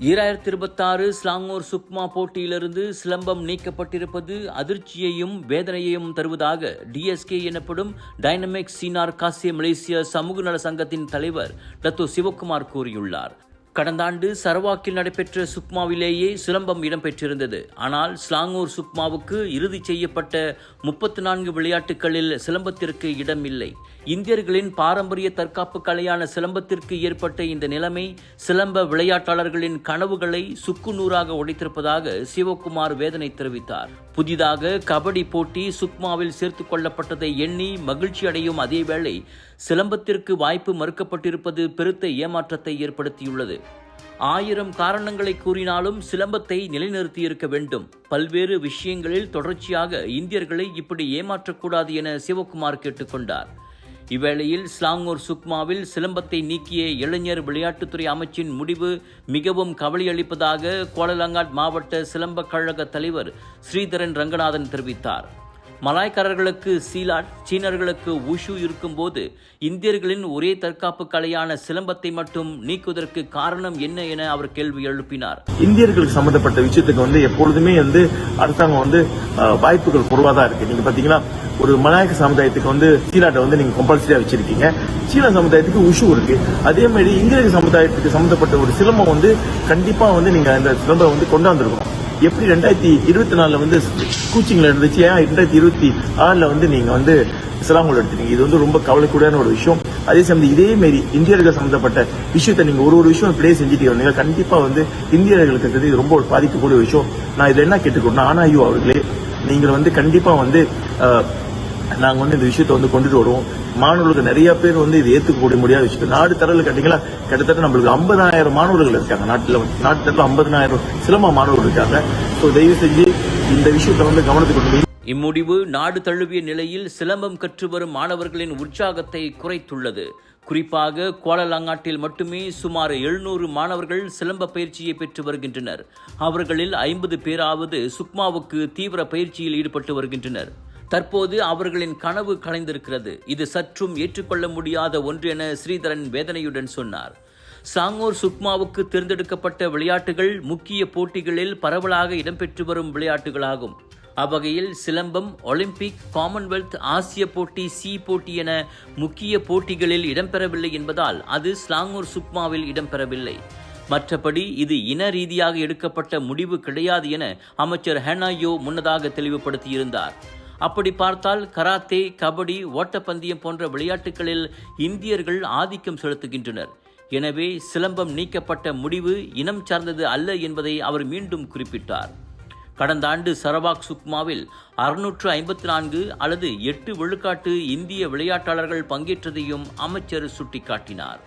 2026 ஸ்லாங்கூர் சுக்மா போட்டியிலிருந்து சிலம்பம் நீக்கப்பட்டிருப்பது அதிர்ச்சியையும் வேதனையையும் தருவதாக டிஎஸ்கே எனப்படும் டைனமிக் சீனார் காசிய மலேசிய சமூக நல சங்கத்தின் தலைவர் டத்தோ சிவகுமார் கூறியுள்ளார். கடந்த ஆண்டு சரவாக்கில் நடைபெற்ற சுக்மாவிலேயே சிலம்பம் இடம்பெற்றிருந்தது. ஆனால் ஸ்லாங்கூர் சுக்மாவுக்கு இறுதி செய்யப்பட்ட 34 விளையாட்டுகளில் சிலம்பத்திற்கு இடமில்லை. இந்தியர்களின் பாரம்பரிய தற்காப்பு கலையான சிலம்பத்திற்கு ஏற்பட்ட இந்த நிலைமை சிலம்ப விளையாட்டாளர்களின் கனவுகளை சுக்குநூறாக உடைத்திருப்பதாக சிவகுமார் வேதனை தெரிவித்தார். புதிதாக கபடி போட்டி சுக்மாவில் சேர்த்துக் கொள்ளப்பட்டதை எண்ணி மகிழ்ச்சி அடையும் அதேவேளை சிலம்பத்திற்கு வாய்ப்பு மறுக்கப்பட்டிருப்பது பெருத்த ஏமாற்றத்தை ஏற்படுத்தியுள்ளது. 1000 காரணங்களை கூறினாலும் சிலம்பத்தை நிலைநிறுத்தியிருக்க வேண்டும். பல்வேறு விஷயங்களில் தொடர்ச்சியாக இந்தியர்களை இப்படி ஏமாற்றக்கூடாது என சிவகுமார் கேட்டுக்கொண்டார். இவ்வேளையில் ஸ்லாங்கூர் சுக்மாவில் சிலம்பத்தை நீக்கிய இளைஞர் விளையாட்டுத்துறை அமைச்சின் முடிவு மிகவும் கவலையளிப்பதாக கோலலங்காட் மாவட்ட சிலம்ப கழக தலைவர் ஸ்ரீதரன் ரங்கநாதன் தெரிவித்தார். மலாய்க்காரர்களுக்கு சீலாட், சீனர்களுக்கு உஷு இருக்கும்போது இந்தியர்களின் ஒரே தற்காப்பு கலையான சிலம்பத்தை மட்டும் நீக்குவதற்கு காரணம் என்ன என அவர் கேள்வி எழுப்பினார். இந்தியர்களுக்கு சம்பந்தப்பட்ட விஷயத்துக்கு எப்பொழுதுமே அரசாங்கம் வாய்ப்புகள் குறைவா தான் இருக்கு. நீங்க பாத்தீங்கன்னா ஒரு மலாய்க்க சமுதாயத்துக்கு சீலாட்டை நீங்க கம்பல்சரியா வச்சிருக்கீங்க. சீன சமுதாயத்துக்கு உஷு இருக்கு. அதே மாதிரி இந்திய சமுதாயத்துக்கு சம்பந்தப்பட்ட ஒரு சிலம்பம் கண்டிப்பா நீங்க அந்த சிலம்பம் கொண்டாந்துருக்கணும். எப்படி 2024 கூச்சிங்ல இருந்துச்சு, ஏன் 2026 நீங்க சிலாங்கூர் எடுத்துட்டீங்க? இது ரொம்ப கவலைக்கூடான ஒரு விஷயம். அதே சமயம் இதே மாதிரி இந்தியர்கள் சம்பந்தப்பட்ட விஷயத்தை நீங்க ஒரு விஷயம் இப்படியே செஞ்சுட்டு வந்தீங்க. கண்டிப்பா இந்தியர்களுக்கு இது ரொம்ப ஒரு பாதிக்கக்கூடிய விஷயம். நான் இதுல என்ன கேட்டுக்கணும், ஆனா ஐயோ அவர்களே, நீங்கள் கண்டிப்பா நாங்க இந்த விஷயத்தை கொண்டுட்டு வருவோம். மாணவர்களுக்கு நிறைய பேர் இதை ஏற்றுக்க முடியாத விஷயம். நாடு தரல கேட்டீங்களா, கிட்டத்தட்ட நம்மளுக்கு 50,000 மாணவர்கள் இருக்காங்க. நாட்டுல 50,000 சிலம்ப மாணவர்கள் இருக்காங்க. தயவு செஞ்சு இந்த விஷயத்தை கவனத்துக்கு கொண்டு. இம்முடிவு நாடு தழுவிய நிலையில் சிலம்பம் கற்று வரும் மாணவர்களின் உற்சாகத்தை குறைத்துள்ளது. குறிப்பாக கோலலங்காட்டில் மட்டுமே சுமார் 700 மாணவர்கள் சிலம்ப பயிற்சியை பெற்று வருகின்றனர். அவர்களில் 50 பேராவது சுக்மாவுக்கு தீவிர பயிற்சியில் ஈடுபட்டு வருகின்றனர். தற்போது அவர்களின் கனவு கலைந்திருக்கிறது. இது சற்றும் ஏற்றுக்கொள்ள முடியாத ஒன்று என ஸ்ரீதரன் வேதனையுடன் சொன்னார். ஸ்லாங்கூர் சுக்மாவுக்கு தேர்ந்தெடுக்கப்பட்ட விளையாட்டுகள் முக்கிய போட்டிகளில் பரவலாக இடம்பெற்று வரும் விளையாட்டுகளாகும். அவ்வகையில் சிலம்பம் ஒலிம்பிக், காமன்வெல்த், ஆசிய போட்டி, சி போட்டி என முக்கிய போட்டிகளில் இடம்பெறவில்லை என்பதால் அது ஸ்லாங்கூர் சுக்மாவில் இடம்பெறவில்லை. மற்றபடி இது இன ரீதியாக எடுக்கப்பட்ட முடிவு கிடையாது என அமைச்சர் ஹெனாயோ முன்னதாக தெளிவுபடுத்தியிருந்தார். அப்படி பார்த்தால் கராத்தே, கபடி, ஓட்டப்பந்தயம் போன்ற விளையாட்டுகளில் இந்தியர்கள் ஆதிக்கம் செலுத்துகின்றனர். எனவே சிலம்பம் நீக்கப்பட்ட முடிவு இனம் சார்ந்தது அல்ல என்பதை அவர் மீண்டும் குறிப்பிட்டார். கடந்த ஆண்டு சரவாக் சுக்மாவில் 654 அல்லது 8 விழுக்காட்டு இந்திய விளையாட்டாளர்கள் பங்கேற்றதையும் அமைச்சர் சுட்டிக்காட்டினார்.